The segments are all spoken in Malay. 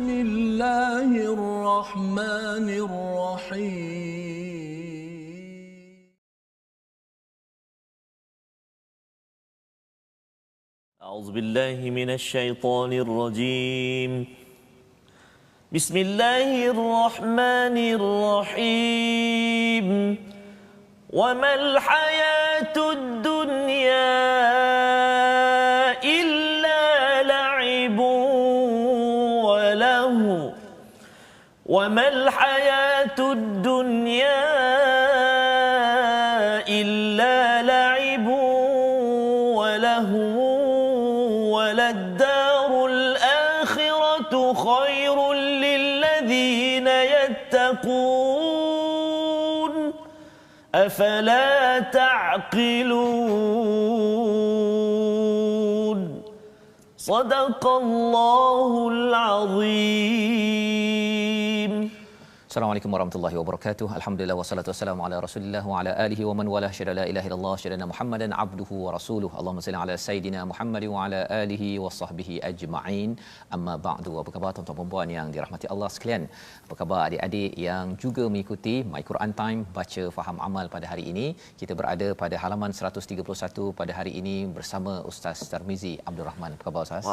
بسم الله الرحمن الرحيم. أعوذ بالله من الشيطان الرجيم. بسم الله الرحمن الرحيم. وما الحياة الدنيا إلا لعب وله وما الحياة الدنيا إلا لعب وله وللدار الآخرة خير للذين يتقون أفلا تعقلون صدق الله العظيم. Assalamualaikum warahmatullahi wabarakatuh. Alhamdulillah wassalatu wassalamu ala Rasulillah wa ala alihi wa man wala syada la ilaha illallah syadana Muhammadan abduhu wa rasuluhu. Allahumma salli ala sayidina Muhammad wa ala alihi wa sahbihi ajma'in. Amma ba'du. Apa khabar tuan-tuan dan puan yang dirahmati Allah sekalian? Apa khabar adik-adik yang juga mengikuti My Quran Time baca faham amal pada hari ini? Kita berada pada halaman 131 pada hari ini bersama Ustaz Tarmizi Abdul Rahman. Apa khabar Ustaz?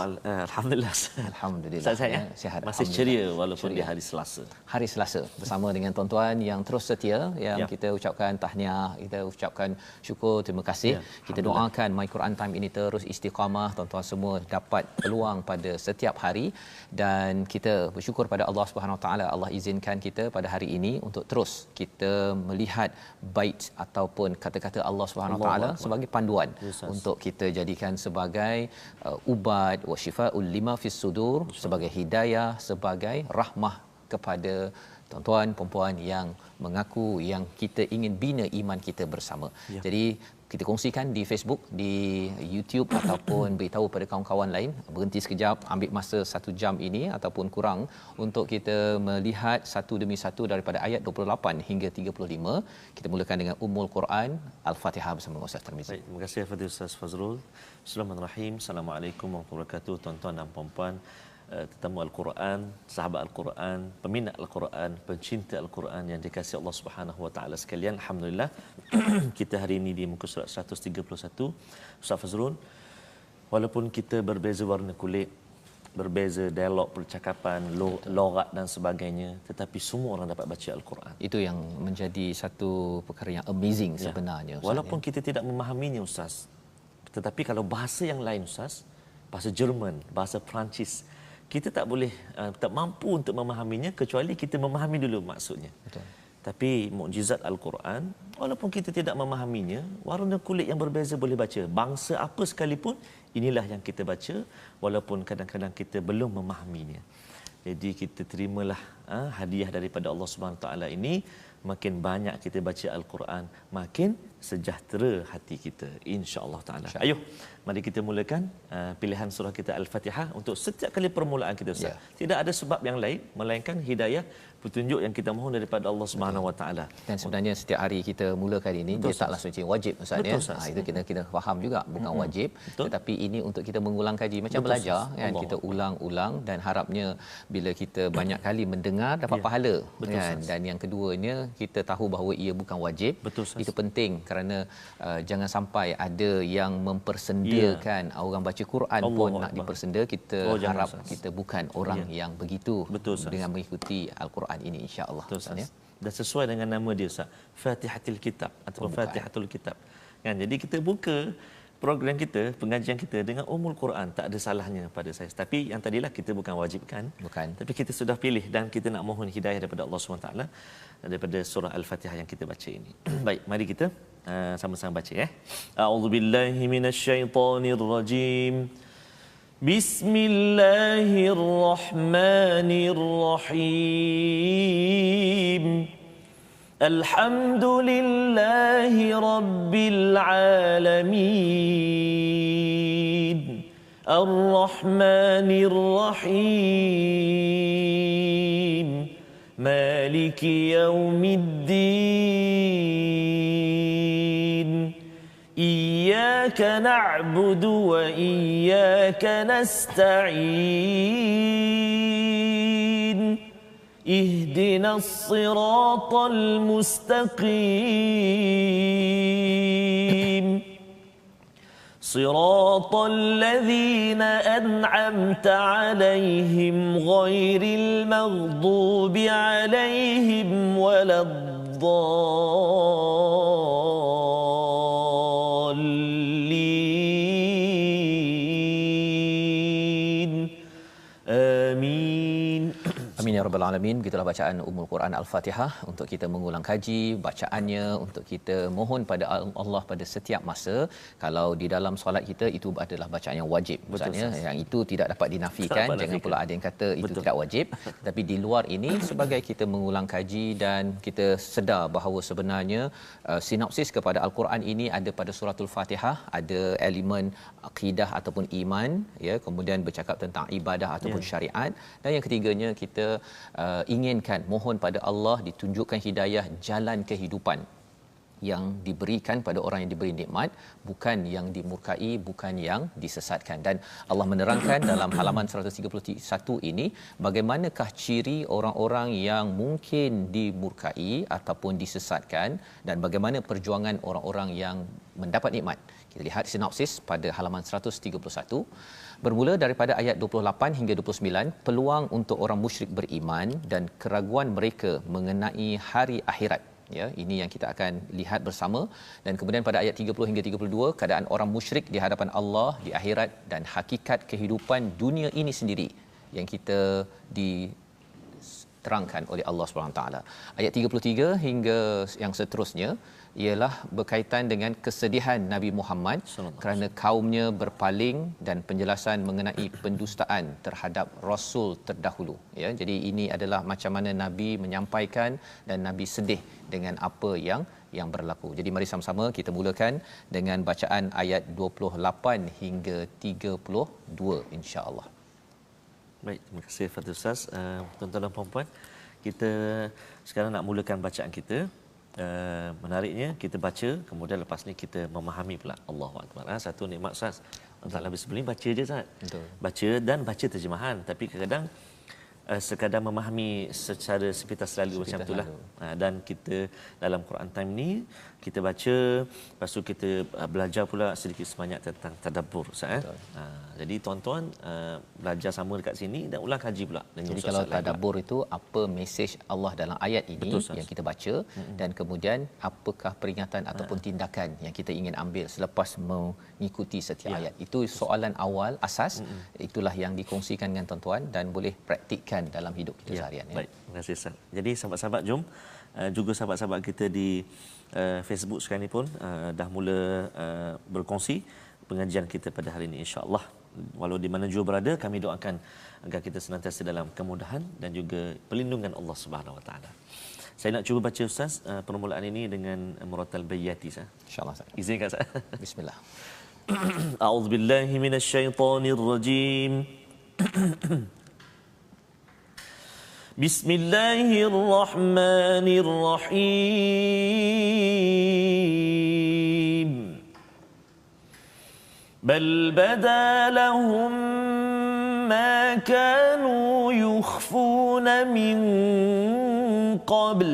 Alhamdulillah. Alhamdulillah. Saya sihat. masih ceria walaupun di hari Selasa. Hari Selasa bersama dengan tuan-tuan yang terus setia yang kita ucapkan tahniah, kita ucapkan syukur, terima kasih. Kita doakan My Quran Time ini terus istiqamah, tuan-tuan semua dapat peluang pada setiap hari dan kita bersyukur pada Allah Subhanahu Wa Taala. Allah izinkan kita pada hari ini untuk terus kita melihat bait ataupun kata-kata Allah Subhanahu Wa Taala sebagai panduan untuk kita jadikan sebagai ubat wa syifaa'ul lima fis sudur, sebagai hidayah, sebagai rahmah kepada tuan-tuan perempuan yang mengaku yang kita ingin bina iman kita bersama. Jadi kita kongsikan di Facebook, di YouTube ataupun beritahu pada kawan-kawan lain. Berhenti sekejap, ambil masa 1 jam ini ataupun kurang untuk kita melihat satu demi satu daripada ayat 28 hingga 35. Kita mulakan dengan Ummul Quran Al-Fatihah bersama Ustaz Tarmizi. Baik, terima kasih kepada Ustaz Fazrul. Bismillahirrahmanirrahim. Assalamualaikum warahmatullahi wabarakatuh, tuan-tuan dan puan-puan, tetamu Al-Quran, sahabat Al-Quran, peminat Al-Quran, pencinta Al-Quran yang dikasihi Allah Subhanahu Wa Taala sekalian. Alhamdulillah kita hari ini di muka surat 131. Ustaz Fazrul, walaupun kita berbeza warna kulit, berbeza dialog, percakapan, logat dan sebagainya, tetapi semua orang dapat baca Al-Quran. Itu yang menjadi satu perkara yang amazing sebenarnya Ustaz. Walaupun kita tidak memahaminya Ustaz, tetapi kalau bahasa yang lain Ustaz, bahasa Jerman, bahasa Perancis, kita tak boleh tak mampu untuk memahaminya kecuali kita memahami dulu maksudnya. Betul. Tapi mukjizat Al-Quran, walaupun kita tidak memahaminya, warna kulit yang berbeza boleh baca. Bangsa apa sekalipun, inilah yang kita baca walaupun kadang-kadang kita belum memahaminya. Jadi kita terimalah hadiah daripada Allah Subhanahu Taala ini. Makin banyak kita baca Al-Quran, makin sejahtera hati kita, insya-Allah taala. Ayuh, mari kita mulakan pilihan surah kita Al-Fatihah untuk setiap kali permulaan kita Ustaz. Tidak ada sebab yang lain melainkan hidayah, petunjuk yang kita mohon daripada Allah Subhanahu Wa Taala. Dan sebenarnya setiap hari kita mulakan ini, dia taklah suci wajib Ustaz ya. Itu kita faham juga bukan wajib, tetapi ini untuk kita mengulang kaji macam belajar kan, kita ulang-ulang dan harapnya bila kita banyak kali mendengar dapat pahala kan. Dan yang keduanya kita tahu bahawa ia bukan wajib. Itu penting kerana jangan sampai ada yang mempersendakan orang baca Quran pun nak dipersenda. Kita harap kita bukan orang yang begitu dengan mengikuti Al-Quran ini, insya-Allah. Ya. Dan sesuai dengan nama dia Ustaz, Fatihatul Kitab atau Fatihatul Kitab. Kan, jadi kita buka program kita, pengajian kita dengan Ummul Quran, tak ada salahnya pada saya. Tapi yang tadilah kita bukan wajibkan, tapi kita sudah pilih dan kita nak mohon hidayah daripada Allah SWT daripada surah Al-Fatihah yang kita baca ini. Baik, mari kita sama-sama baca ya. A'udzubillahi minasyaitonirrajim. Bismillahirrahmanirrahim. Alhamdulillahi Rabbil Alamin. Ar-Rahmanir Rahim. Maliki Yawmiddin. Iyyaka na'budu wa iyyaka nasta'in. اهدنا الصراط المستقيم صراط الذين أنعمت عليهم غير المغضوب عليهم ولا الضالين آمين. Amin ya rabbal alamin. Begitulah bacaan Ummul Quran Al-Fatihah untuk kita mengulang kaji bacaannya, untuk kita mohon pada Allah pada setiap masa. Kalau di dalam solat kita itu adalah bacaan yang wajib. Maksudnya yang itu tidak dapat dinafikan. Jangan pula ada yang kata itu tidak wajib. Tapi di luar ini sebagai kita mengulang kaji dan kita sedar bahawa sebenarnya sinopsis kepada Al-Quran ini ada pada suratul Fatihah, ada elemen akidah ataupun iman, ya, kemudian bercakap tentang ibadah ataupun syariat, dan yang ketiganya kita inginkan mohon pada Allah ditunjukkan hidayah jalan kehidupan yang diberikan pada orang yang diberi nikmat, bukan yang dimurkai, bukan yang disesatkan. Dan Allah menerangkan dalam halaman 131 ini bagaimanakah ciri orang-orang yang mungkin dimurkai ataupun disesatkan dan bagamana perjuangan orang-orang yang mendapat nikmat. Kita lihat sinopsis pada halaman 131. Bermula daripada ayat 28 hingga 29, peluang untuk orang musyrik beriman dan keraguan mereka mengenai hari akhirat. Ya, ini yang kita akan lihat bersama. Dan kemudian pada ayat 30 hingga 32, keadaan orang musyrik di hadapan Allah di akhirat dan hakikat kehidupan dunia ini sendiri yang kita diterangkan oleh Allah SWT. Ayat 33 hingga yang seterusnya ialah berkaitan dengan kesedihan Nabi Muhammad kerana kaumnya berpaling dan penjelasan mengenai pendustaan terhadap rasul terdahulu, ya. Jadi ini adalah macam mana Nabi menyampaikan dan Nabi sedih dengan apa yang berlaku. Jadi mari sama-sama kita mulakan dengan bacaan ayat 28 hingga 32 insya-Allah. Baik, terima kasih Fadil Ustaz. Tuan-tuan dan puan-puan, kita sekarang nak mulakan bacaan kita. Menariknya kita baca, kemudian lepas ni kita memahami pula. Allahu Akbar. Satu nikmat Ustaz. Allah Taala sebelum baca je Ustaz. Betul. Baca dan baca terjemahan, tapi kadang-kadang sekadar memahami secara sepintas lalu macam itulah. Dan kita dalam Quran Time ni kita baca, lepas tu kita belajar pula sedikit sebanyak tentang tadabbur Ustaz. Jadi tuan-tuan belajar sama dekat sini dan ulang kaji pula. Jadi kalau tadabbur itu apa mesej Allah dalam ayat ini. Betul, yang kita baca, dan kemudian apakah peringatan ataupun tindakan yang kita ingin ambil selepas mengikuti setiap ayat. Itu soalan awal asas. Itulah yang dikongsikan dengan tuan-tuan dan boleh praktikkan dalam hidup kita seharian. Baik, terima kasih Ustaz. Jadi sahabat-sahabat, jom juga sahabat-sahabat kita di Facebook sekarang ni pun dah mula berkongsi pengajian kita pada hari ini, insya-Allah. Walau di mana jua berada, kami doakan agar kita senantiasa dalam kemudahan dan juga perlindungan Allah Subhanahu Wa Taala. Saya nak cuba baca Ustaz permulaan ini dengan Muratal Bayyati Ustaz. Insya-Allah Ustaz. Izinkan Ustaz. Bismillah. A'udzubillahi minasyaitonirrajim. Bismillahirrahmanirrahim. بل بدا لهم ما كانوا يخفون من قبل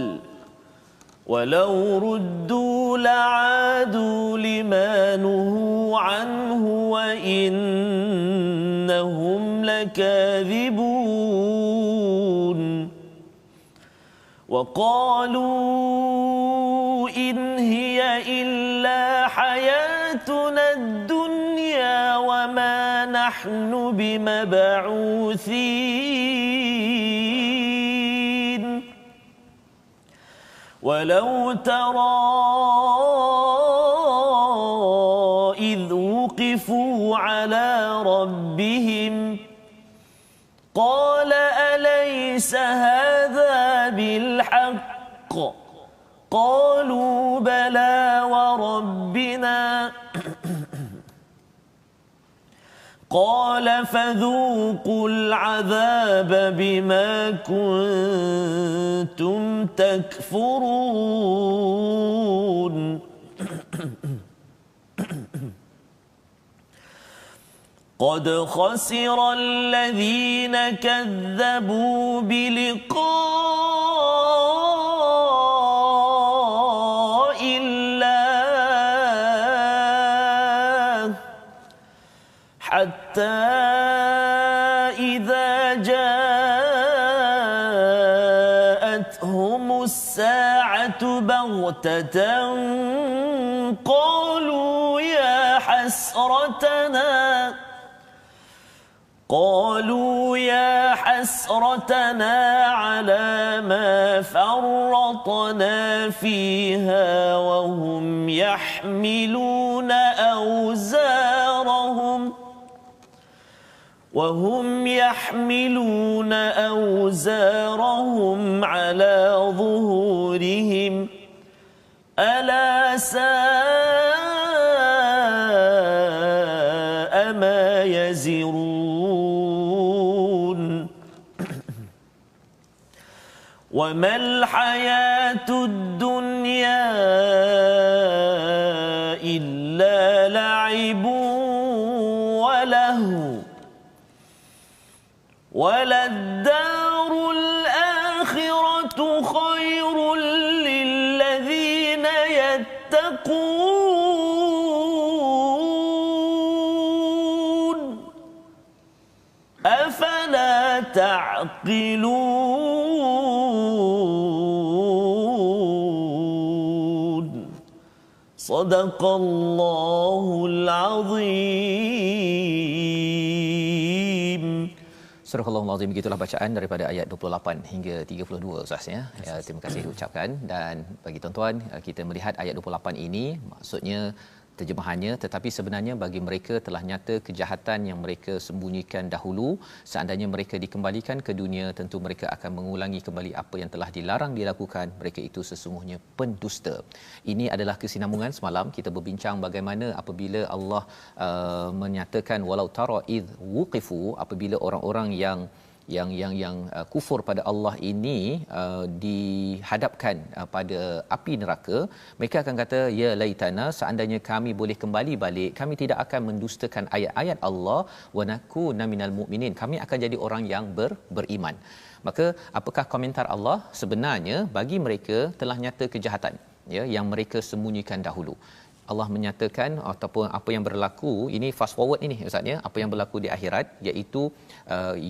ولو ردوا لعادوا لما نهوا عنه وإنهم لكاذبون وقالوا إن هي إلا حياتنا الدنيا وما نحن بمبعوثين ولو ترى إذ وقفوا على ربهم قال أليس هذا بالحق قالوا بلى وربنا قال فذوقوا العذاب بما كنتم تكفرون قد خسر الذين كذبوا بلقاء الله حتى إذا جاءتهم الساعة بغتة قالوا يا حسرتنا على ما فرطنا فيها وهم يحملون أوزارهم على ظهورهم ألا ساء ما يزرون وما الحياة الدنيا إلا لعب ولهو وللدار الآخرة خير للذين يتقون أفلا تعقلون صدق الله العظيم. Surah Al-Azim, begitulah bacaan daripada ayat 28 hingga 32 Ustaz ya. Terima kasih diucapkan. Dan bagi tuan-tuan, kita melihat ayat 28 ini maksudnya terjemahannya, tetapi sebenarnya bagi mereka telah nyata kejahatan yang mereka sembunyikan dahulu. Seandainya mereka dikembalikan ke dunia, tentu mereka akan mengulangi kembali apa yang telah dilarang dilakukan. Mereka itu sesungguhnya pendusta. Ini adalah kesinambungan semalam kita berbincang bagaimana apabila Allah menyatakan walau tara id wuqifu, apabila orang-orang yang kufur pada Allah ini dihadapkan pada api neraka, mereka akan kata ya laitana, seandainya kami boleh kembali balik, kami tidak akan mendustakan ayat-ayat Allah, wa nakuna minal mu'minin, kami akan jadi orang yang beriman. Maka apakah komentar Allah? Sebenarnya bagi mereka telah nyata kejahatan ya yang mereka sembunyikan dahulu. Allah menyatakan ataupun apa yang berlaku ini, fast forward ini Ustaz ya, apa yang berlaku di akhirat, iaitu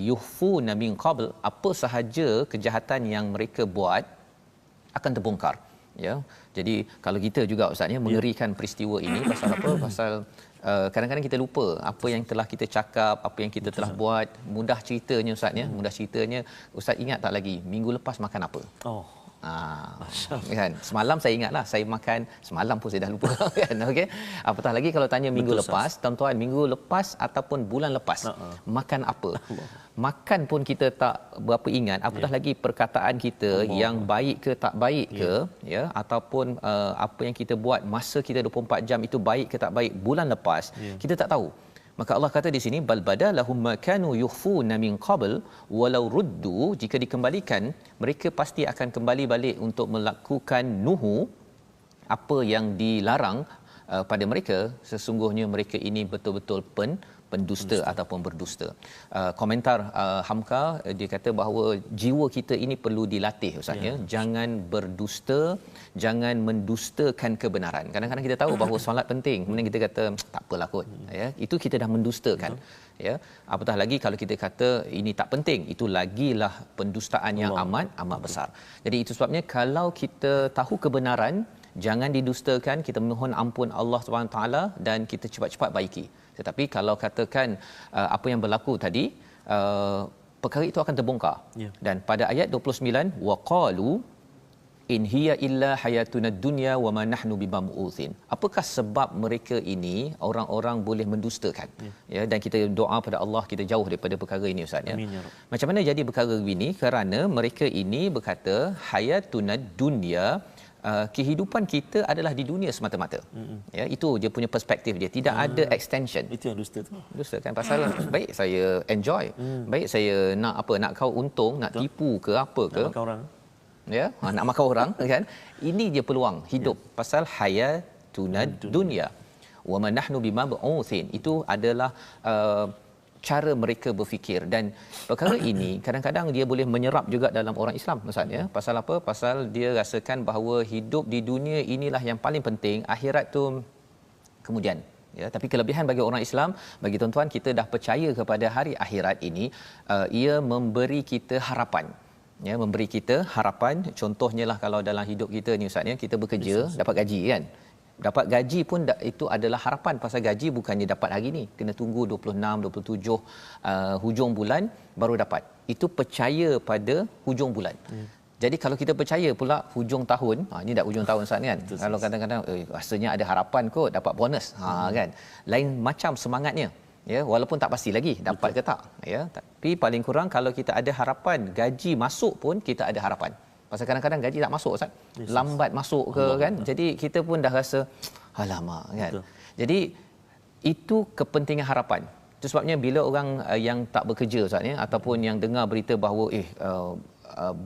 yuhfuna min qabl, apa sahaja kejahatan yang mereka buat akan terbongkar ya. Jadi kalau kita juga Ustaz ya mengerikan peristiwa ini pasal apa? Pasal kadang-kadang kita lupa apa yang telah kita cakap, apa yang kita telah buat. Mudah ceritanya Ustaz ya, mudah ceritanya Ustaz ingat tak lagi minggu lepas makan apa? Kan semalam saya ingatlah saya makan, semalam pun saya dah lupa kan. Okey, apatah lagi kalau tanya minggu lepas, tuan-tuan minggu lepas ataupun bulan lepas makan apa? Makan pun kita tak berapa ingat, apatah lagi perkataan kita yang baik ke tak baik ke ya, ataupun apa yang kita buat masa kita 24 jam itu baik ke tak baik bulan lepas kita tak tahu. Maka Allah kata di sini bal badalahum ma kanu yukhfuna min qabl walau ruddu, jika dikembalikan mereka pasti akan kembali balik untuk melakukan nuhu apa yang dilarang pada mereka. Sesungguhnya mereka ini betul-betul pendusta ataupun berdusta. Komentar Hamka dia kata bahawa jiwa kita ini perlu dilatih Ustaz ya. Jangan berdusta, jangan mendustakan kebenaran. Kadang-kadang kita tahu bahawa solat penting, kemudian kita kata tak apalah kot ya. Itu kita dah mendustakan. Ya, apatah lagi kalau kita kata ini tak penting, itu lagilah pendustaan yang amat besar. Jadi itu sebabnya kalau kita tahu kebenaran, jangan didustakan, kita mohon ampun Allah SWT dan kita cepat-cepat baiki. Tetapi kalau katakan apa yang berlaku tadi, perkara itu akan terbongkar. Dan pada ayat 29, waqalu in hiya illa hayatuna dunya wa ma nahnu bimam'utsin. Apakah sebab mereka ini orang-orang boleh mendustakan? Ya, dan kita doa pada Allah kita jauh daripada perkara ini Ustaz ya. Macam mana jadi perkara begini? Kerana mereka ini berkata hayatuna dunya, kehidupan kita adalah di dunia semata-mata. Ya, itu dia punya perspektif dia, tidak ada extension. Itu yang dusta tu. Dusta kan, pasal baik saya enjoy, baik saya nak apa, nak kau untung, nak tipu ke apa ke, nak makan orang. Ya, nak makan orang kan. Ini dia peluang hidup pasal hayatuna dunya wa man nahnu bimab'utsin. Itu adalah cara mereka berfikir, dan perkara ini kadang-kadang dia boleh menyerap juga dalam orang Islam maksudnya. Pasal apa? Pasal dia rasakan bahawa hidup di dunia inilah yang paling penting, akhirat tu kemudian. Ya, tapi kelebihan bagi orang Islam, bagi tuan-tuan, kita dah percaya kepada hari akhirat ini, ia memberi kita harapan. Ya, memberi kita harapan. Contohnya lah kalau dalam hidup kita ni ustaz ya, kita bekerja dapat gaji kan. Dapat gaji pun itu adalah harapan, pasal gaji bukannya dapat hari ni, kena tunggu 26 27 hujung bulan baru dapat. Itu percaya pada hujung bulan. Jadi kalau kita percaya pula hujung tahun, ini dah hujung tahun Ustaz kan. Betul, kalau kadang-kadang rasanya ada harapan kot dapat bonus. Kan. Lain macam semangatnya. Ya, walaupun tak pasti lagi dapat ke tak, ya. Tapi paling kurang kalau kita ada harapan gaji masuk pun kita ada harapan. Pasal kadang-kadang gaji tak masuk Ustaz. Lambat masuk ke kan. Jadi kita pun dah rasa alamak kan. Betul. Jadi itu kepentingan harapan. Itu sebabnya bila orang yang tak bekerja Ustaz ya, ataupun yang dengar berita bahawa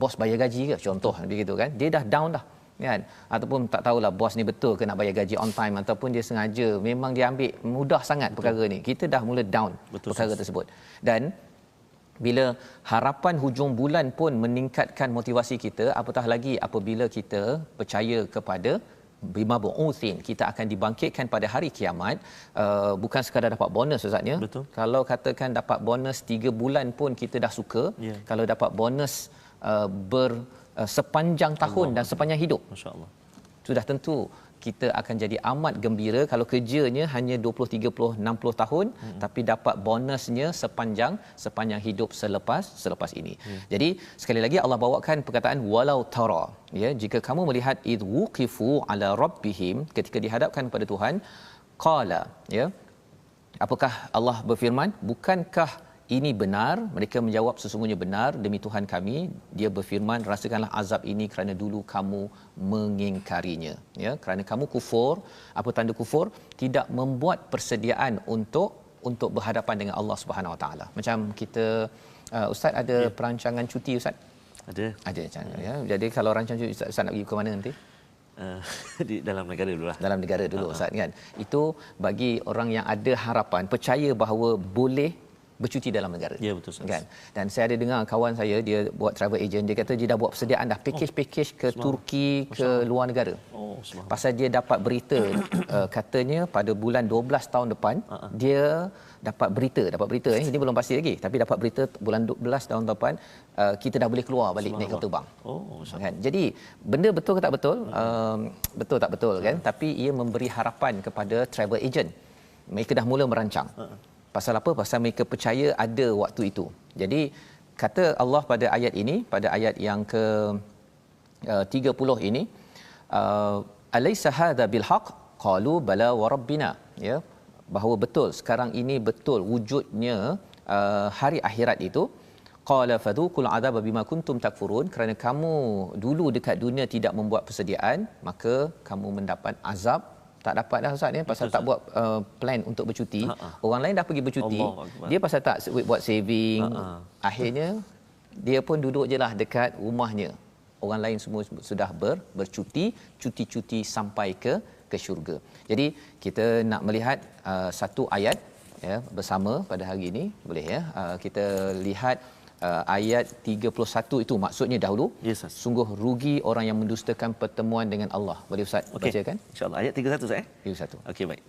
bos bayar gaji ke, contoh begitu kan, dia dah down dah kan, ataupun tak tahulah bos ni betul ke nak bayar gaji on time, ataupun dia sengaja memang dia ambil mudah sangat perkara ni, kita dah mula down perkara tersebut. Dan bila harapan hujung bulan pun meningkatkan motivasi kita, apatah lagi apabila kita percaya kepada bimab'utsin, kita akan dibangkitkan pada hari kiamat. Bukan sekadar dapat bonus ustaznya. Kalau katakan dapat bonus 3 bulan pun kita dah suka. Kalau dapat bonus sepanjang tahun dan sepanjang hidup, masya-Allah, sudah tentu kita akan jadi amat gembira. Kalau kerjanya hanya 20 30 60 tahun tapi dapat bonusnya sepanjang hidup selepas ini. Jadi sekali lagi Allah bawakan perkataan walau tara, ya, jika kamu melihat id wuqifu ala rabbihim, ketika dihadapkan kepada Tuhan, qala, ya, apakah Allah berfirman, bukankah ini benar? Mereka menjawab, sesungguhnya benar demi Tuhan kami. Dia berfirman, rasakanlah azab ini kerana dulu kamu mengingkarinya. Ya, kerana kamu kufur. Apa tanda kufur? Tidak membuat persediaan untuk berhadapan dengan Allah Subhanahu Wa Taala. Macam kita, Ustaz ada perancangan cuti Ustaz? Ada. Ya. Jadi kalau rancangan cuti Ustaz nak pergi ke mana nanti? Di dalam negara dululah. Dalam negara dulu Ustaz kan. Itu bagi orang yang ada harapan, percaya bahawa boleh bercuti dalam negara. Ya, betul Ustaz. Kan? Dan saya ada dengar kawan saya, dia buat travel agent, dia kata dia dah buat persediaan dah, package ke Turki, ke luar negara. Pasal dia dapat berita katanya pada bulan 12 tahun depan dia dapat berita ini belum pasti lagi, tapi dapat berita bulan 12 tahun depan kita dah boleh keluar balik naik kapal terbang. Kan? Jadi benda betul ke tak betul? Betul tak betul kan? Tapi ia memberi harapan kepada travel agent. Mereka dah mula merancang. Pasal apa? Pasal mereka percaya ada waktu itu. Jadi kata Allah pada ayat ini, pada ayat yang ke 30 ini, alaysa hadza bil haqq qalu bala wa rabbina, ya, bahawa betul sekarang ini betul wujudnya hari akhirat itu. Qala fadhuqul adzaba bima kuntum takfurun, kerana kamu dulu dekat dunia tidak membuat persediaan, maka kamu mendapat azab. Tak dapat dah Ustaz ni, pasal tak buat plan untuk bercuti. Orang lain dah pergi bercuti, dia pasal tak buat saving. Akhirnya dia pun duduk je lah dekat rumahnya. Orang lain semua sudah bercuti, cuti-cuti sampai ke syurga. Jadi kita nak melihat satu ayat, ya, bersama pada hari ini, boleh ya. Kita lihat ayat 31 itu, maksudnya dahulu, sungguh rugi orang yang mendustakan pertemuan dengan Allah. Boleh Ustaz bacakan? InsyaAllah ayat 31 Ustaz 31. Okey, baik.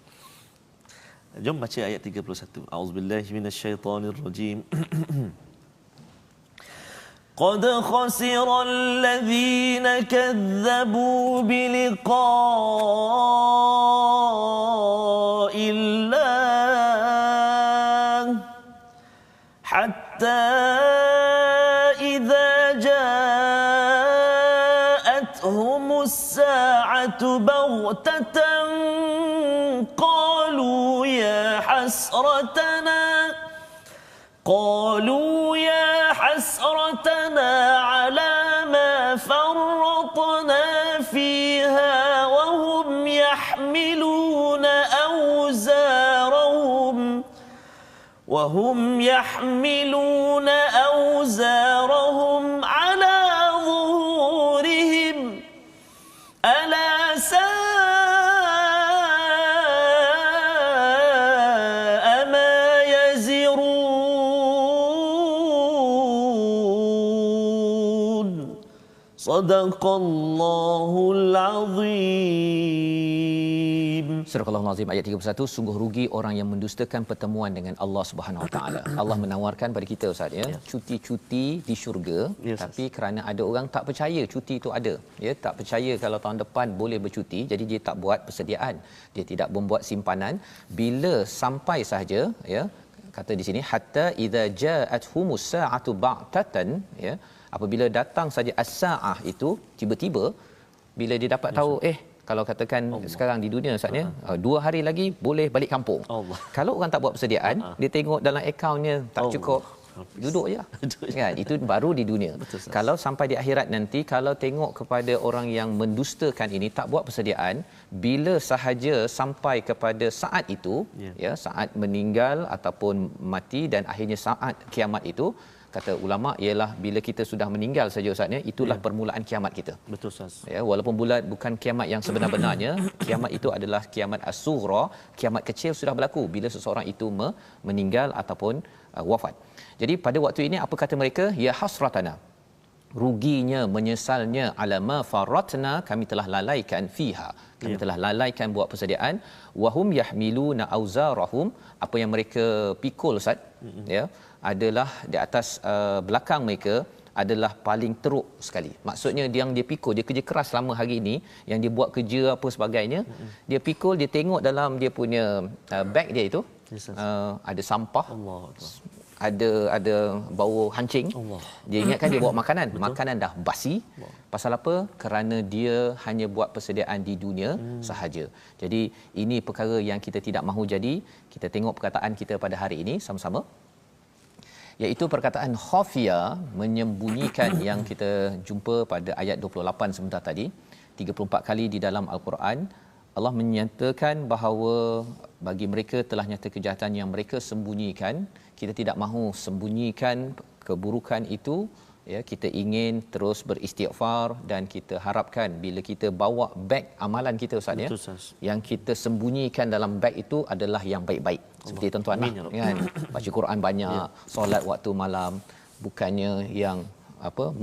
Jom baca ayat 31. A'udzubillahi minasyaitonirrajim. قد خسر الذين كذبوا بلقاء الله حتى إذا جاءتهم الساعة بغتة قالوا يا حسرتنا على ما فرطنا فيها وهم يحملون أوزارهم على ظهورهم ألا ساء Sadaqallahul azim. Surah Al-Azim ayat 31, sungguh rugi orang yang mendustakan pertemuan dengan Allah Subhanahu Wa Taala. Allah menawarkan pada kita Ustaz ya, cuti-cuti di syurga, tapi kerana ada orang tak percaya cuti itu ada, ya, tak percaya kalau tahun depan boleh bercuti, jadi dia tak buat persediaan, dia tidak membuat simpanan. Bila sampai sahaja, ya, kata di sini hatta idza ja'athumus sa'atu ba'tatan, ya, apabila datang saja as-sa'ah itu tiba-tiba, bila dia dapat tahu kalau katakan sekarang di dunia Ustaz ya, 2 hari lagi boleh balik kampung. Kalau orang tak buat persediaan, dia tengok dalam akaunnya tak cukup, duduk je kan, itu baru di dunia. Kalau sampai di akhirat nanti, kalau tengok kepada orang yang mendustakan ini, tak buat persediaan, bila sahaja sampai kepada saat itu, ya, saat meninggal ataupun mati dan akhirnya saat kiamat itu, kata ulama ialah bila kita sudah meninggal saja Ustaz ya, itulah permulaan kiamat kita. Betul Ustaz. Ya, walaupun bukan kiamat yang sebenar-benarnya, kiamat itu adalah kiamat as-sughra, kiamat kecil sudah berlaku bila seseorang itu meninggal ataupun wafat. Jadi pada waktu ini apa kata mereka? Ya hasratana, ruginya, menyesalnya, alama faratna, kami telah lalaikan fiha, kami telah lalaikan buat persediaan, wahum yahmiluna auzarahum, apa yang mereka pikul Ustaz, ya, adalah di atas belakang mereka adalah paling teruk sekali. Maksudnya dia pikul, dia kerja keras selama hari ini, yang dia buat kerja apa sebagainya, dia pikul, dia tengok dalam dia punya beg dia itu, ada sampah, ada bau hancing. Dia ingatkan dia bawa makanan. Makanan dah basi. Pasal apa? Kerana dia hanya buat persediaan di dunia sahaja. Jadi ini perkara yang kita tidak mahu jadi. Kita tengok perkataan kita pada hari ini sama-sama, iaitu perkataan khafia, menyembunyikan, yang kita jumpa pada ayat 28 sebentar tadi. 34 kali di dalam Al-Quran Allah menyatakan bahawa bagi mereka telah nyata kejahatan yang mereka sembunyikan. Kita tidak mahu sembunyikan keburukan itu, ya, kita ingin terus beristighfar, dan kita harapkan bila kita bawa beg amalan kita Ustaz ya, yang kita sembunyikan dalam beg itu adalah yang baik-baik. Seperti tuan-tuan kan, baca Quran banyak, solat waktu malam, bukannya yang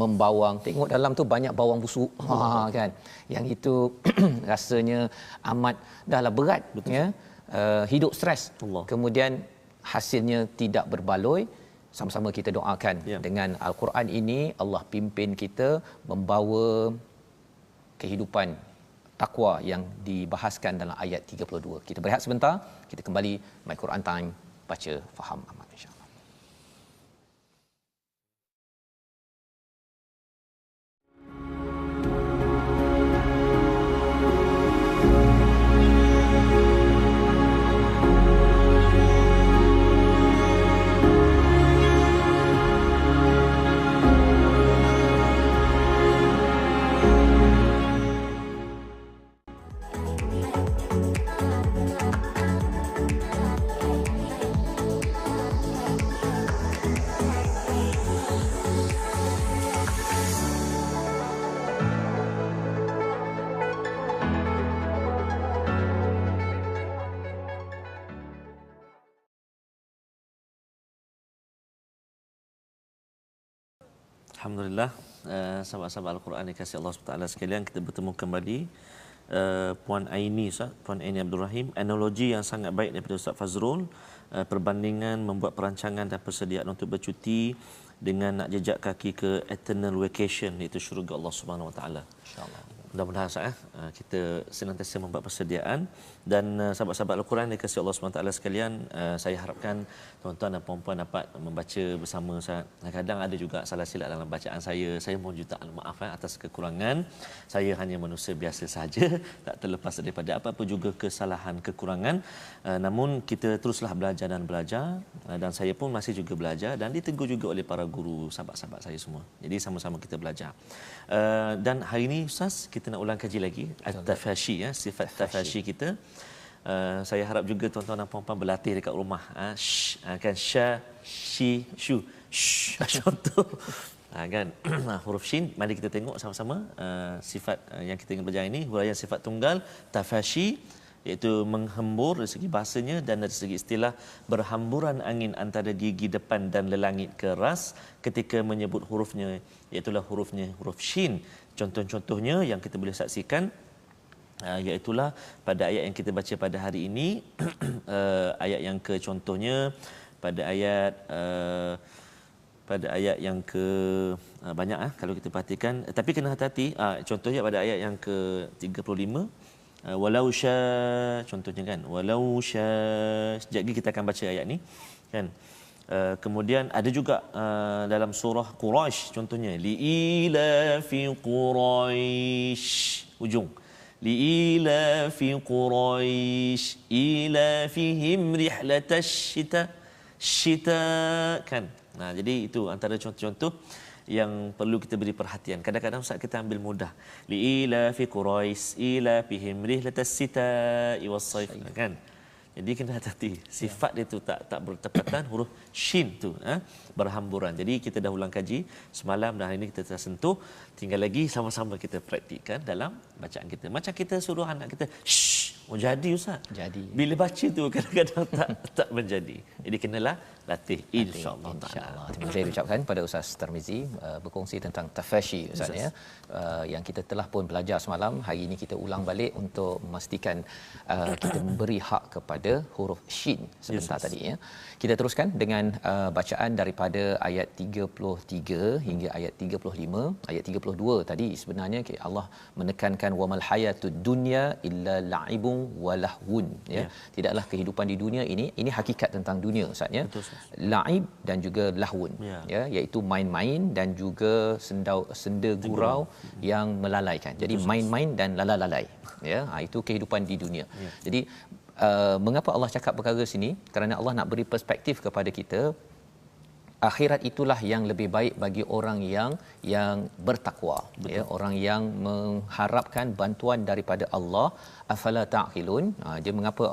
membawang, tengok dalam tu banyak bawang busuk, kan, yang itu rasanya amat dahlah berat, ya, hidup stres, kemudian hasilnya tidak berbaloi. Sama-sama kita doakan dengan Al-Quran ini Allah pimpin kita membawa kehidupan takwa yang dibahaskan dalam ayat 32. Kita berehat sebentar, kita kembali My Quran Time, baca faham amal insya-Allah. Alhamdulillah, sahabat-sahabat Al-Quran dikasihi Allah SWT sekalian, kita bertemu kembali. Puan Aini, Ustaz, Puan Aini Abdul Rahim, analogi yang sangat baik daripada Ustaz Fazrul, perbandingan membuat perancangan dan persediaan untuk bercuti dengan nak jejak kaki ke eternal vacation, iaitu syurga Allah Subhanahu Wa Taala. Insya-Allah. Mudah-mudahan kita senantiasa membuat persediaan. Dan sahabat-sahabat Al-Quran dikasihi Allah SWT sekalian, saya harapkan tuan-tuan dan puan-puan dapat membaca bersama. Kadang ada juga salah silap dalam bacaan saya mohon jutaan maaf atas kekurangan. Saya hanya manusia biasa sahaja, tak terlepas daripada apa-apa juga kesalahan, kekurangan. Namun kita teruslah belajar dan belajar, dan saya pun masih juga belajar dan ditegur juga oleh para guru, sahabat-sahabat saya semua. Jadi sama-sama kita belajar. Dan hari ini Ustaz, kita nak ulang kaji lagi at-tafashi, ya, sifat tafashi kita. Saya harap juga tuan-tuan dan puan-puan berlatih dekat rumah, kan, sha, shi, shu, contoh, kan. Huruf shin, mari kita tengok sama-sama sifat yang kita ingin belajar ini, huraian sifat tunggal tafashi, iaitu menghembur dari segi bahasanya dan dari segi istilah berhamburan angin antara gigi depan dan lelangit keras ketika menyebut hurufnya, iaitu huruf shin. Contoh-contohnya yang kita boleh saksikan iaitulah pada ayat yang kita baca pada hari ini. Ayat yang ke contohnya pada ayat yang ke banyak kalau kita perhatikan, tapi kena hati-hati. Contohnya pada ayat yang ke 35, walau sya, contohnya kan, walau sya. Sekejap lagi kita akan baca ayat ni kan. Kemudian ada juga dalam surah Quraisy contohnya, liila fi Quraisy, ujung liila fi Quraisy ila fihim rihlatash syita kan. Nah, jadi itu antara contoh-contoh yang perlu kita beri perhatian. Kadang-kadang Ustaz kita ambil mudah. Liila fi Quraisy ila fihim rihlatash syita'i was-sayf kan. Jadi kena hati-hati. Sifat dia tu tak bertepatan, huruf shin tu berhamburan. Jadi kita dah ulang kaji semalam dan hari ini kita telah sentuh. Tinggal lagi sama-sama kita praktikkan dalam bacaan kita. Macam kita suruh anak kita, shh, jadi Ustaz. Jadi. Bila baca tu kadang-kadang tak menjadi. Jadi kenalah latih insya-Allah taala. Terima kasih diucapkan pada Ustaz Tarmizi berkongsi tentang tafashi Ustaz ya. Yang kita telah pun belajar semalam, hari ini kita ulang balik untuk memastikan kita memberi hak kepada huruf shin sebentar tadi ya. Kita teruskan dengan bacaan daripada ayat 33 hingga ayat 35. Ayat 32 tadi sebenarnya Allah menekankan wamal hayatud dunya illa la'ibun wa lahwun ya. Tidaklah kehidupan di dunia ini hakikat tentang dunia Ustaz ya. La'ib dan juga lahwun ya, iaitu main-main dan juga senda gurau yang melalaikan. Jadi main-main dan lalai ya. Itu kehidupan di dunia. Jadi mengapa Allah cakap perkara sini? Kerana Allah nak beri perspektif kepada kita, akhirat itulah yang lebih baik bagi orang yang bertakwa ya, orang yang mengharapkan bantuan daripada Allah. Afala ta'qilun. Dia mengapa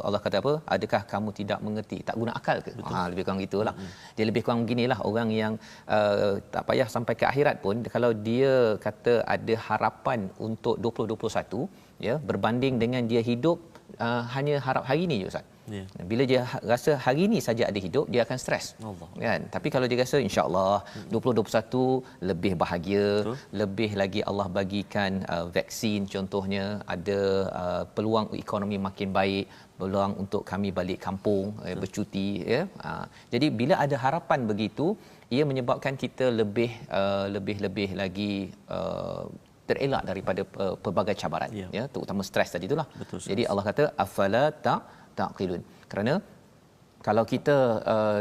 Allah kata apa? Adakah kamu tidak mengerti? Tak guna akal ke? Lebih kurang gitulah. Dia lebih kurang beginilah orang yang tak payah sampai ke akhirat pun, kalau dia kata ada harapan untuk 2021 ya, berbanding dengan dia hidup hanya harap hari ni je Ustaz. Bila dia rasa hari ini saja ada hidup, dia akan stres kan. Tapi kalau dia rasa insya-Allah 2021 lebih bahagia, lebih lagi Allah bagikan vaksin contohnya, ada peluang ekonomi makin baik, peluang untuk kami balik kampung bercuti ya. Jadi bila ada harapan begitu, ia menyebabkan kita lebih lagi terelak daripada pelbagai cabaran ya, terutama stres tadi itulah. Jadi Allah kata afala ta'qilun. Kerana kalau kita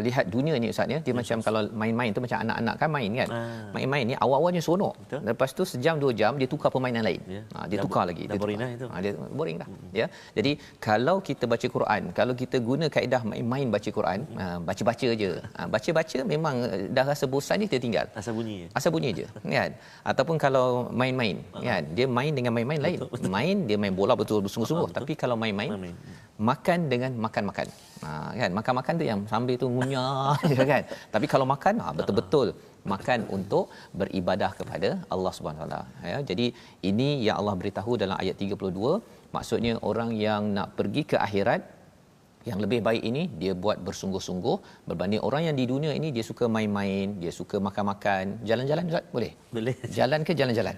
lihat dunia ni Ustaz ya, dia macam kalau main-main tu macam anak-anak kan main kan. Main-main ni awal-awalnya seronok. Lepas tu sejam 2 jam dia tukar permainan lain. Dia tukar lagi. Dia boring itu. Dia boring dah. Ya. Jadi kalau kita baca Quran, kalau kita guna kaedah main-main baca Quran, baca-baca je. Baca-baca memang dah rasa bosan ni kita tinggal. Asal bunyi je. Kan? Ataupun kalau main-main kan, dia main dengan main-main lain. Dia main bola betul bersungguh-sungguh. Tapi kalau main-main, makan dengan makan-makan. Kan, makan-makan tu yang sambil tu ngunyah kan. Tapi kalau makan betul-betul makan untuk beribadah kepada Allah Subhanahu Wa Taala ya. Jadi ini yang Allah beritahu dalam ayat 32, maksudnya orang yang nak pergi ke akhirat, yang lebih baik ini dia buat bersungguh-sungguh berbanding orang yang di dunia ini dia suka main-main, dia suka makan-makan, jalan-jalan Ustaz boleh? Jalan ke jalan-jalan?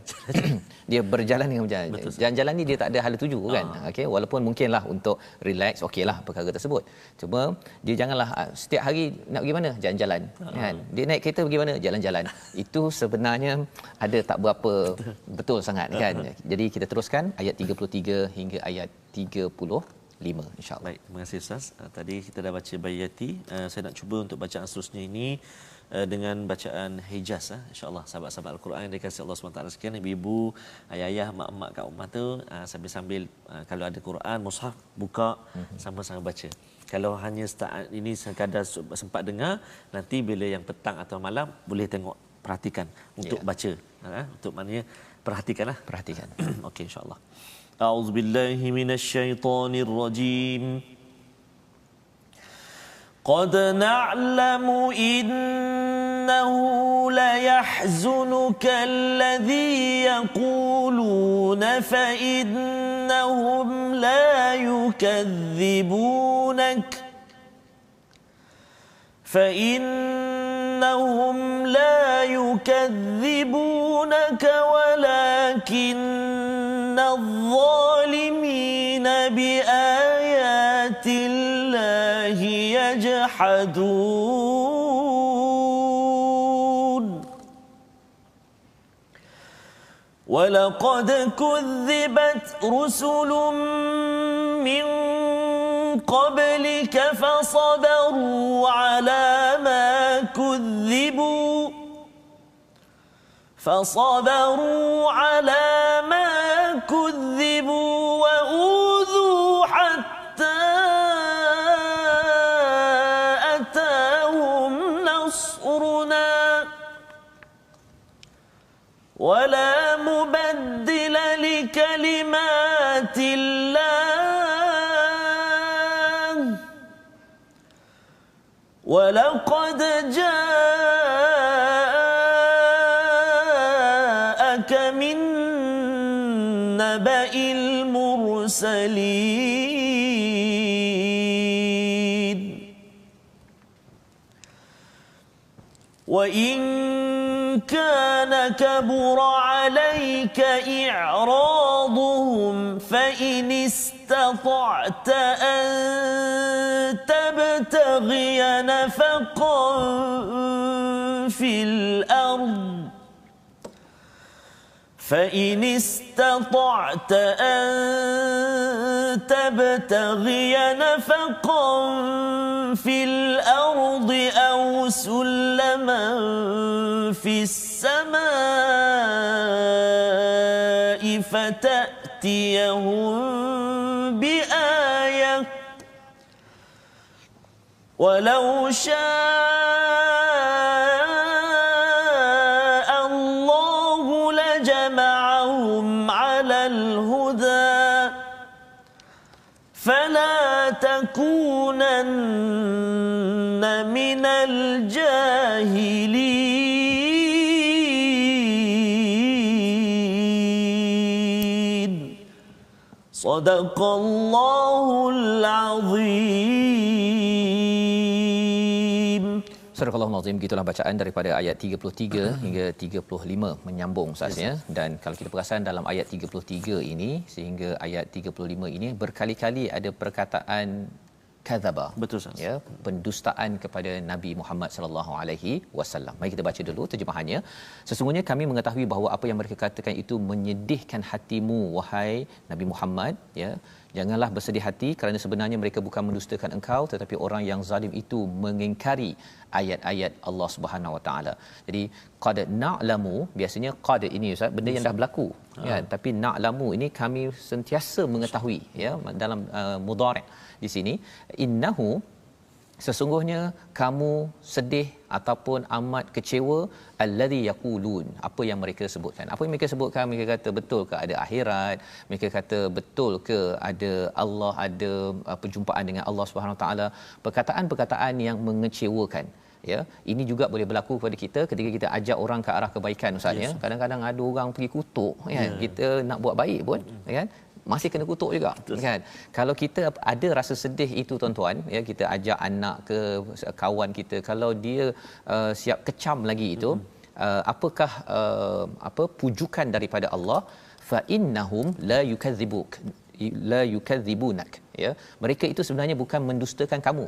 Dia berjalan dengan berjalan. Jalan-jalan ni dia tak ada hala tuju kan. Okey, walaupun mungkinlah untuk relax, okeylah perkara tersebut. Cuma dia janganlah setiap hari nak pergi mana? Jalan-jalan kan. Dia naik kereta pergi mana? Jalan-jalan. Itu sebenarnya ada tak berapa betul sangat kan. Jadi kita teruskan ayat 33 hingga ayat 35 insya-Allah. Baik, terima kasih Ustaz. Tadi kita dah baca Bayati. Saya nak cuba untuk bacaan seterusnya ini dengan bacaan Hijaz insya-Allah. Sahabat-sahabat Al-Quran yang dikasihi Allah SWT sekalian, ibu-ibu, ayah-ayah, mak-mak kat rumah tu sambil-sambil kalau ada Quran mushaf buka sama-sama baca. Kalau hanya saat ini sekadar sempat dengar, nanti bila yang petang atau malam boleh tengok, perhatikan untuk baca. Untuk maknanya perhatikanlah. Perhatikan. Okey insya-Allah. أعوذ بالله من الشيطان الرجيم قد نعلم إنه ليحزنك الذي يقولون فإن فإنهم لا يكذبونك ولكن الظالمين بآيات الله يجحدون ولقد كذبت رسل من قبلك فصبروا على ما كذبوا وأوذوا حتى أتاهم نصرنا ولا مبدل لكلمات الله ولقد جاءك من نبأ المرسلين وإن كان كبر عليك إعراضهم فإن استطعت أن تبتغي نفقا في الأرض أو سلما في السماء فتأتيهم بآية ولو شاء الله لجمعهم على الهدى فلا تكونن من الجاهلين صدق الله العظيم. Surah Al-Azim, gitulah bacaan daripada ayat 33 hingga 35 menyambung sahaja. Dan kalau kita perasan dalam ayat 33 ini sehingga ayat 35 ini berkali-kali ada perkataan kadzaba. Betul Ustaz. Ya, pendustaan kepada Nabi Muhammad sallallahu alaihi wasallam. Mari kita baca dulu terjemahannya. Sesungguhnya kami mengetahui bahawa apa yang mereka katakan itu menyedihkan hatimu wahai Nabi Muhammad, ya. Janganlah bersedih hati kerana sebenarnya mereka bukan mendustakan engkau tetapi orang yang zalim itu mengingkari ayat-ayat Allah Subhanahu Wa Taala. Jadi qad na'lamu, biasanya qad ini Ustaz benda yang dah berlaku, ya, tapi na'lamu ini kami sentiasa mengetahui, ya, dalam mudhari' di sini innahu, sesungguhnya kamu sedih ataupun amat kecewa allazi yaqulun, apa yang mereka sebutkan. Apa yang mereka sebutkan, mereka kata betul ke ada akhirat, mereka kata betul ke ada Allah, ada perjumpaan dengan Allah Subhanahu taala, perkataan-perkataan yang mengecewakan. Ya, ini juga boleh berlaku kepada kita ketika kita ajak orang ke arah kebaikan Ustaz, ya. Kadang-kadang ada orang pergi kutuk, kan. Kita nak buat baik pun, kan, masih kena kutuk juga. Betul. Kan, kalau kita ada rasa sedih itu tuan-tuan, ya, kita ajak anak ke kawan kita, kalau dia siap kecam lagi itu, apakah pujukan daripada Allah, fa innahum la yukadzibunak, ya, mereka itu sebenarnya bukan mendustakan kamu.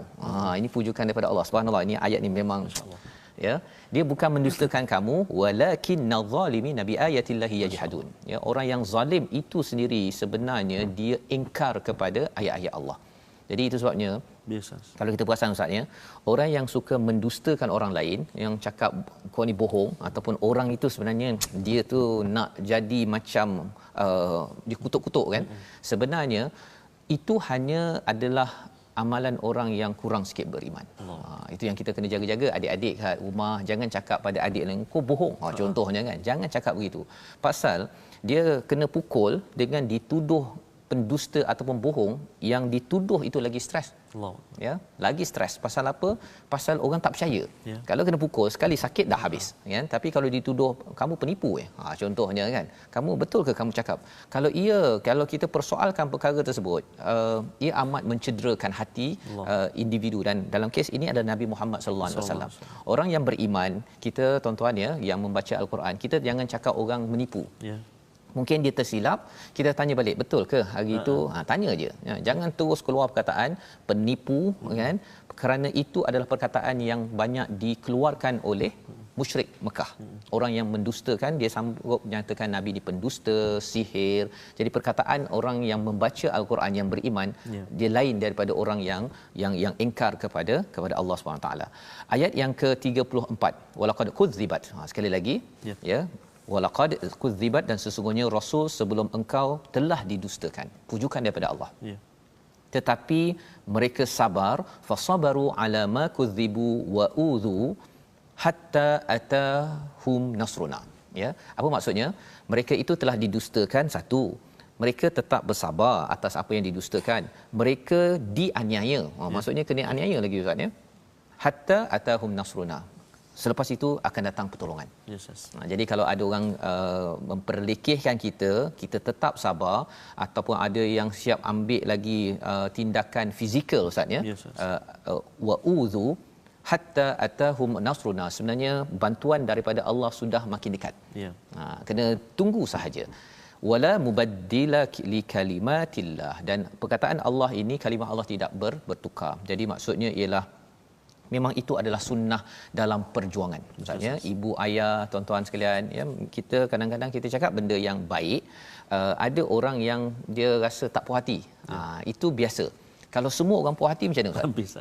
Ini pujukan daripada Allah. Subhanallah, ini ayat ni memang, ya, dia bukan mendustakan kamu, walakinnal zalimina bi ayatillahi yajhadun, ya, orang yang zalim itu sendiri sebenarnya dia ingkar kepada ayat-ayat Allah. Jadi itu sebabnya biasa, kalau kita perasan Ustaz, ya, orang yang suka mendustakan orang lain, yang cakap kau ni bohong, ataupun orang itu sebenarnya dia tu nak jadi macam dia kutuk-kutuk, kan, sebenarnya itu hanya adalah amalan orang yang kurang sikit beriman. Itu yang kita kena jaga-jaga. Adik-adik kat rumah jangan cakap pada adik lain kau bohong. Contohnya, kan, jangan cakap begitu. Pasal dia kena pukul dengan dituduh pendusta ataupun bohong yang dituduh itu lagi stres. Allah. Ya, lagi stres. Pasal apa? Pasal orang tak percaya. Ya. Kalau kena pukul sekali sakit dah habis, kan? Tapi kalau dituduh kamu penipu contohnya kan. Kamu betul ke kamu cakap? Kalau kita persoalkan perkara tersebut, ia amat mencederakan hati individu, dan dalam kes ini adalah Nabi Muhammad sallallahu alaihi wasallam. Orang yang beriman, kita tuan-tuan ya yang membaca al-Quran, kita jangan cakap orang menipu. Ya. Mungkin dia tersilap, kita tanya balik, betul ke hari itu? Tanya je. Jangan terus keluar perkataan penipu, kan? Kerana itu adalah perkataan yang banyak dikeluarkan oleh musyrik Mekah. Orang yang mendustakan, dia sanggup menyatakan Nabi ni pendusta, sihir. Jadi perkataan orang yang membaca al-Quran yang beriman, dia lain daripada orang yang ingkar kepada Allah SWT. Ayat yang ke-34, walaqad kudzibat. Sekali lagi, ya. Walaqad kudzibat, dan sesungguhnya rasul sebelum engkau telah didustakan. Pujukan daripada Allah. Tetapi mereka sabar, fasabaru ala ma kudzibu wa udhu hatta atahum nasruna. Ya, apa maksudnya? Mereka itu telah didustakan, satu. Mereka tetap bersabar atas apa yang didustakan. Mereka dianiaya. Maksudnya kena aniaya lagi ustaz ya. Hatta atahum nasruna. Selepas itu akan datang pertolongan. Yes. Jadi kalau ada orang memperlekehkan kita tetap sabar, ataupun ada yang siap ambil lagi tindakan fizikal ustaz ya. Yes. Wa udhu hatta atahum nasruna. Sebenarnya bantuan daripada Allah sudah makin dekat. Kena tunggu sahaja. Wala mubaddila li kalimatillah, dan perkataan Allah ini, kalimah Allah tidak bertukar. Jadi maksudnya ialah memang itu adalah sunnah dalam perjuangan. Maksudnya ibu ayah, tuan-tuan sekalian, ya, kita kadang-kadang kita cakap benda yang baik, ada orang yang dia rasa tak puas hati. Itu biasa. Kalau semua orang puas hati macam mana ustaz? Habis.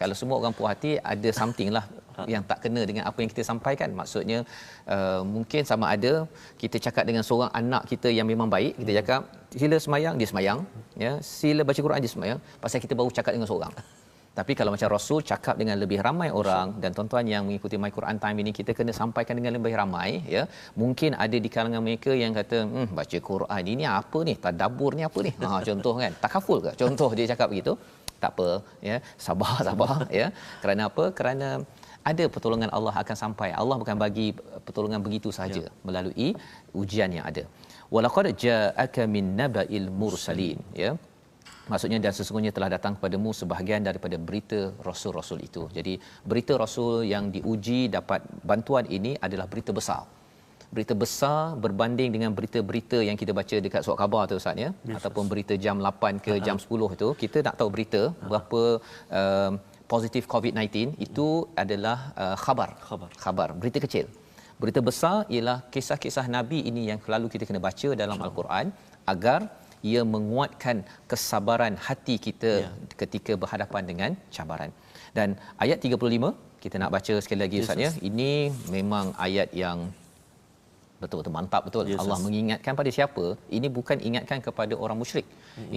Kalau semua orang puas hati, ada something lah yang tak kena dengan apa yang kita sampaikan. Maksudnya mungkin sama ada kita cakap dengan seorang anak kita yang memang baik, kita cakap sila semayang, dia semayang, ya, sila baca Quran, dia semayang, pasal kita baru cakap dengan seorang. Tapi kalau macam Rasul cakap dengan lebih ramai orang, dan tuan-tuan yang mengikuti My Quran Time ini, kita kena sampaikan dengan lebih ramai, ya. Mungkin ada di kalangan mereka yang kata, baca Quran ini apa ni? Tadabbur ni apa ni? Contoh kan, takaful ke? Contoh dia cakap begitu. Tak apa, ya. Sabar, ya. Kerana apa? Kerana ada pertolongan Allah akan sampai. Allah bukan bagi pertolongan begitu sahaja, melalui ujian yang ada. Walaqad ja'aka min naba'il mursalin, ya. Maksudnya, dan sesungguhnya telah datang kepadamu sebahagian daripada berita rasul-rasul itu. Jadi berita rasul yang diuji dapat bantuan ini adalah berita besar. Berita besar berbanding dengan berita-berita yang kita baca dekat surat khabar tu ustaz ya, ataupun berita jam 8 ke jam 10 tu. Kita nak tahu berita berapa positif COVID-19 itu adalah khabar, berita kecil. Berita besar ialah kisah-kisah Nabi ini yang selalu kita kena baca dalam Al-Quran, agar ia menguatkan kesabaran hati kita ketika berhadapan dengan cabaran. Dan ayat 35 kita nak baca sekali lagi ustaz ya. Ini memang ayat yang betul-betul mantap betul. Allah mengingatkan pada siapa? Ini bukan ingatkan kepada orang musyrik.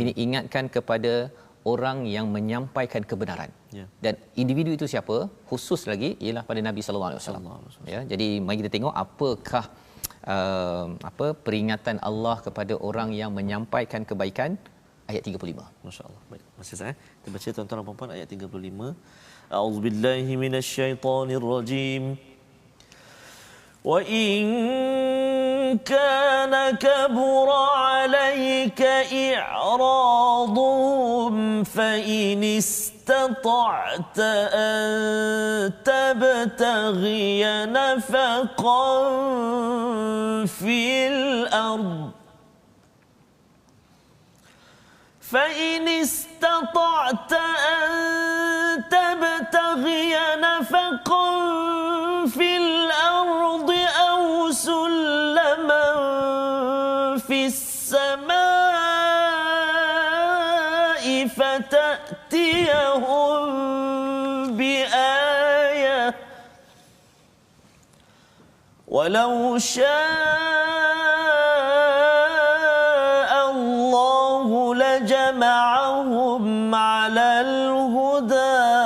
Ini ingatkan kepada orang yang menyampaikan kebenaran. Dan individu itu siapa? Khusus lagi ialah pada Nabi sallallahu alaihi wasallam. Ya, jadi mari kita tengok apakah peringatan Allah kepada orang yang menyampaikan kebaikan, ayat 35. Masya-Allah. Baik, masih saya. Kita baca tuan-tuan dan puan-puan ayat 35. A'udzubillahi minasyaitonirrajim. Wa in kana kabura 'alayka i'raduhum fa in istata'ta an tabtaghiya nafaqan fil ard فإن استطعت أن تبتغي نفقا في الأرض أو سلما في السماء فتأتيهم بآية ولو جمعهم على الهدى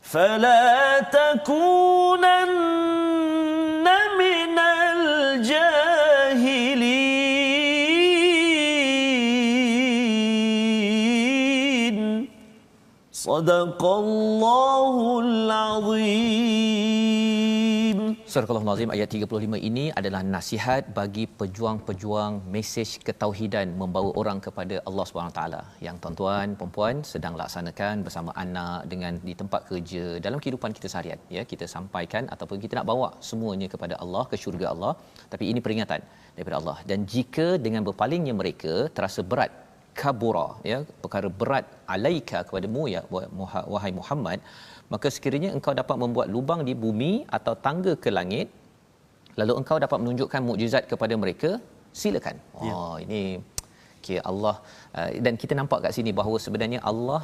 فلا تكونن من الجاهلين Sadaqallahul Azim. Surah Al-Azim ayat 35 ini adalah nasihat bagi pejuang-pejuang mesej ketauhidan membawa orang kepada Allah Subhanahu taala yang tuan-tuan puan-puan sedang laksanakan bersama anak dengan di tempat kerja dalam kehidupan kita seharian ya, kita sampaikan ataupun kita nak bawa semuanya kepada Allah, ke syurga Allah, tapi ini peringatan daripada Allah. Dan jika dengan berpalingnya mereka terasa berat, kabura ya, perkara berat alaika kepadamu ya wahai Muhammad, maka sekiranya engkau dapat membuat lubang di bumi atau tangga ke langit, lalu engkau dapat menunjukkan mukjizat kepada mereka, silakan. Ini Allah dan kita nampak kat sini bahawa sebenarnya Allah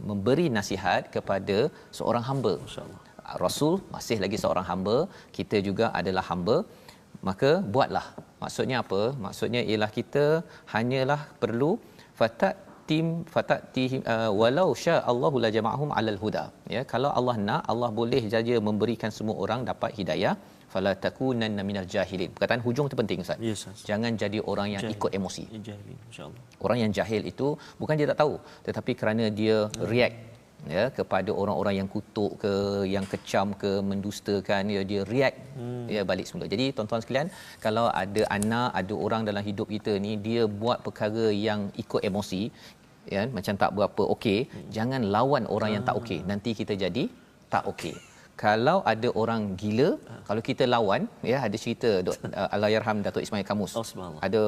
memberi nasihat kepada seorang hamba. Masya-Allah. Rasul masih lagi seorang hamba, kita juga adalah hamba, maka buatlah. Maksudnya apa? Maksudnya ialah kita hanyalah perlu fatatihim walau sya Allahu la jama'ahum 'alal huda. Ya, kalau Allah nak, Allah boleh saja memberikan semua orang dapat hidayah. Fala takunanna minal jahilin. Perkataan hujung itu penting Ustaz. Yes, jangan jadi orang yang jahil, ikut emosi. Jahilin, insya-Allah. Orang yang jahil itu bukan dia tak tahu, tetapi kerana dia react ya kepada orang-orang yang kutuk ke, yang kecam ke, mendustakan, dia react ya balik semula. Jadi tuan-tuan sekalian, kalau ada anak, ada orang dalam hidup kita ni dia buat perkara yang ikut emosi ya, macam tak berapa okey, jangan lawan orang yang tak okey, nanti kita jadi tak okey. Kalau ada orang gila, kalau kita lawan ya, ada cerita Allahyarham Datuk Ismail Kamus. Ada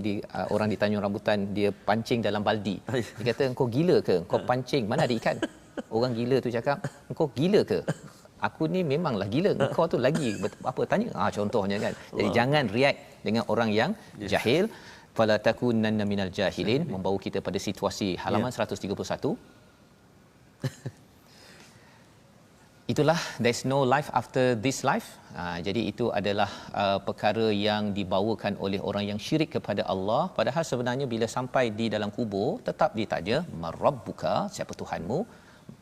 di orang di Tanjung Rambutan, dia pancing dalam baldi. Dia kata, "Engkau gila ke? Engkau pancing, mana ada ikan?" Orang gila tu cakap, "Engkau gila ke? Aku ni memanglah gila, engkau tu lagi apa tanya." Contohnya kan. Jadi jangan react dengan orang yang jahil. Fala takunanna minal jahilin, membawa kita pada situasi halaman 131. Itulah, there's no life after this life. Jadi itu adalah perkara yang dibawakan oleh orang yang syirik kepada Allah. Padahal sebenarnya bila sampai di dalam kubur, tetap ditanya, "Marabbuka?" Siapa Tuhanmu?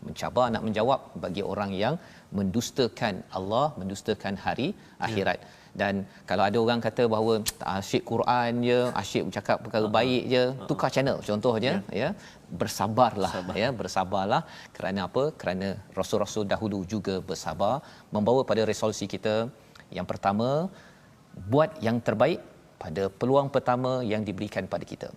Mencabar nak menjawab bagi orang yang mendustakan Allah, mendustakan hari akhirat. Dan kalau ada orang kata bahawa asyik Quran je, asyik bercakap perkara baik je, tukar channel contohnya ya. Bersabarlah. Bersabarlah. Kerana apa? Kerana rasul-rasul dahulu juga bersabar, membawa pada resolusi kita. Yang pertama, buat yang terbaik pada peluang pertama yang diberikan pada kita.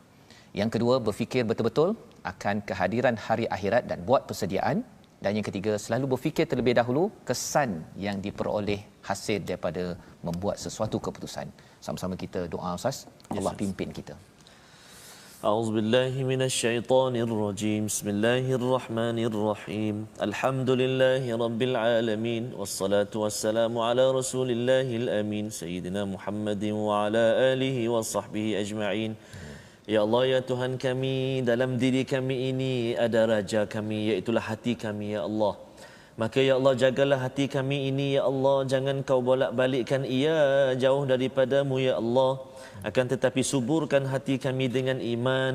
Yang kedua, berfikir betul-betul akan kehadiran hari akhirat dan buat persediaan. Dan yang ketiga, selalu berfikir terlebih dahulu kesan yang diperoleh hasil daripada membuat sesuatu keputusan. Sama-sama kita doa Ustaz, Allah pimpin kita. A'udzubillahi minasyaitonirrajim. Bismillahirrahmanirrahim. Alhamdulillahi rabbil alamin, wassalatu wassalamu ala rasulillahil amin, sayyidina Muhammadin wa ala alihi wa sahbihi ajma'in. Ya Allah, ya Tuhan kami, dalam diri kami ini ada raja kami, iaitulah hati kami, ya Allah. Maka ya Allah, jagalah hati kami ini, ya Allah. Jangan kau bolak-balikkan ia jauh daripadamu, ya Allah. Akan tetapi suburkan hati kami dengan iman,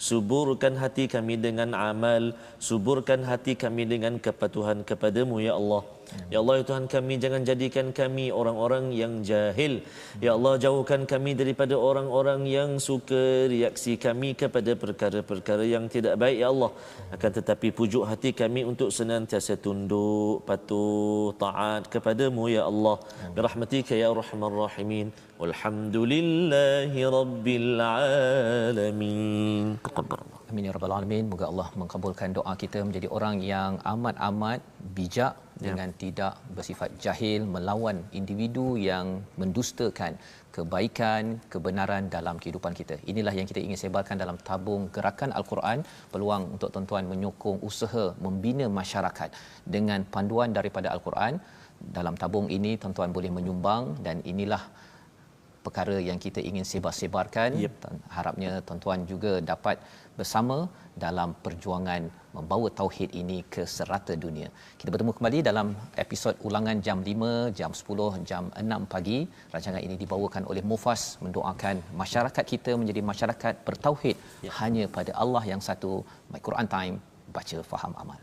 suburkan hati kami dengan amal, suburkan hati kami dengan kepatuhan kepadamu, ya Allah. Ya Allah, ya Tuhan kami, jangan jadikan kami orang-orang yang jahil. Ya Allah, jauhkan kami daripada orang-orang yang suka reaksi kami kepada perkara-perkara yang tidak baik, ya Allah. Akan tetapi pujuk hati kami untuk senantiasa tunduk, patuh, taat kepadamu, ya Allah. Birahmatika ya arhamar rahimin. Walhamdulillahi rabbil alamin. Taqabbalallah. Amin ya rabbal alamin. Moga Allah mengabulkan doa kita menjadi orang yang amat-amat bijak dengan tidak bersifat jahil melawan individu yang mendustakan kebaikan, kebenaran dalam kehidupan kita. Inilah yang kita ingin sebarkan dalam tabung gerakan Al-Quran, peluang untuk tuan-tuan menyokong usaha membina masyarakat dengan panduan daripada Al-Quran. Dalam tabung ini tuan-tuan boleh menyumbang, dan inilah perkara yang kita ingin sebar-sebarkan. Harapnya tuan-tuan juga dapat bersama dalam perjuangan membawa tauhid ini ke serata dunia. Kita bertemu kembali dalam episod ulangan jam 5, jam 10, jam 6 pagi. Rancangan ini dibawakan oleh Mufas, mendoakan masyarakat kita menjadi masyarakat bertauhid hanya pada Allah yang satu. My Quran Time, baca, faham, amal.